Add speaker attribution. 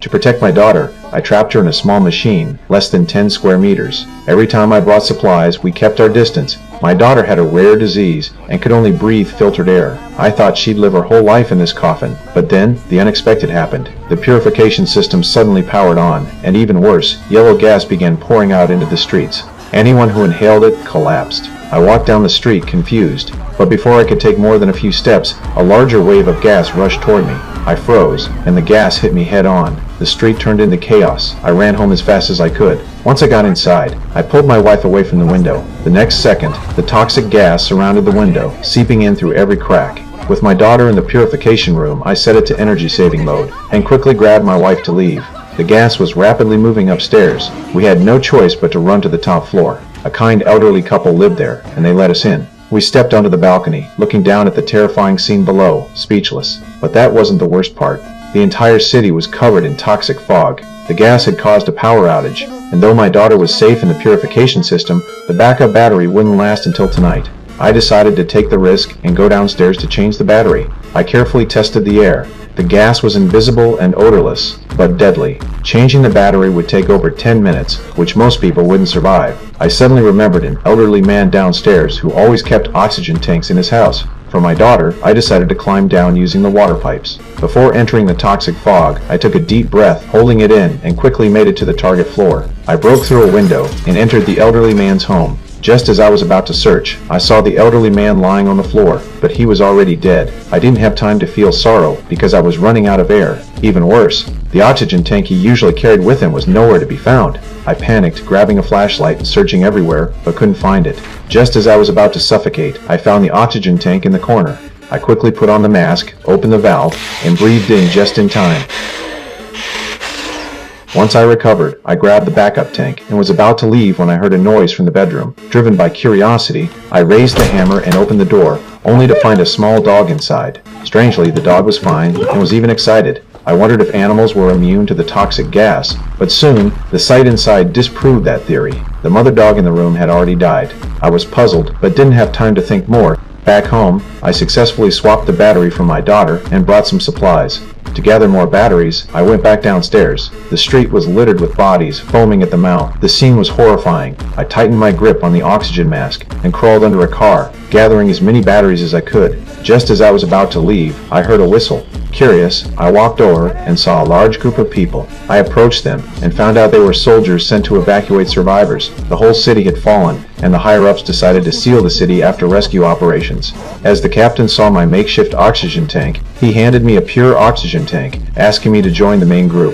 Speaker 1: To protect my daughter, I trapped her in a small machine, less than 10 square meters. Every time I brought supplies, we kept our distance. My daughter had a rare disease and could only breathe filtered air. I thought she'd live her whole life in this coffin, but then the unexpected happened. The purification system suddenly powered on, and even worse, yellow gas began pouring out into the streets. Anyone who inhaled it collapsed. I walked down the street confused, but before I could take more than a few steps, a larger wave of gas rushed toward me. I froze, and the gas hit me head on. The street turned into chaos. I ran home as fast as I could. Once I got inside, I pulled my wife away from the window. The next second, the toxic gas surrounded the window, seeping in through every crack. With my daughter in the purification room, I set it to energy-saving mode, and quickly grabbed my wife to leave. The gas was rapidly moving upstairs. We had no choice but to run to the top floor. A kind elderly couple lived there, and they let us in. We stepped onto the balcony, looking down at the terrifying scene below, speechless. But that wasn't the worst part. The entire city was covered in toxic fog. The gas had caused a power outage, and though my daughter was safe in the purification system, the backup battery wouldn't last until tonight. I decided to take the risk and go downstairs to change the battery. I carefully tested the air. The gas was invisible and odorless, but deadly. Changing the battery would take over 10 minutes, which most people wouldn't survive. I suddenly remembered an elderly man downstairs who always kept oxygen tanks in his house. For my daughter, I decided to climb down using the water pipes. Before entering the toxic fog, I took a deep breath, holding it in, and quickly made it to the target floor. I broke through a window and entered the elderly man's home. Just as I was about to search, I saw the elderly man lying on the floor, but he was already dead. I didn't have time to feel sorrow because I was running out of air. Even worse, the oxygen tank he usually carried with him was nowhere to be found. I panicked, grabbing a flashlight and searching everywhere, but couldn't find it. Just as I was about to suffocate, I found the oxygen tank in the corner. I quickly put on the mask, opened the valve, and breathed in just in time. Once I recovered, I grabbed the backup tank and was about to leave when I heard a noise from the bedroom. Driven by curiosity, I raised the hammer and opened the door, only to find a small dog inside. Strangely, the dog was fine and was even excited. I wondered if animals were immune to the toxic gas, but soon, the sight inside disproved that theory. The mother dog in the room had already died. I was puzzled, but didn't have time to think more. Back home, I successfully swapped the battery for my daughter and brought some supplies. To gather more batteries, I went back downstairs. The street was littered with bodies, foaming at the mouth. The scene was horrifying. I tightened my grip on the oxygen mask and crawled under a car, gathering as many batteries as I could. Just as I was about to leave, I heard a whistle. Curious, I walked over and saw a large group of people. I approached them and found out they were soldiers sent to evacuate survivors. The whole city had fallen, and the higher-ups decided to seal the city after rescue operations. As the captain saw my makeshift oxygen tank, he handed me a pure oxygen tank, asking me to join the main group.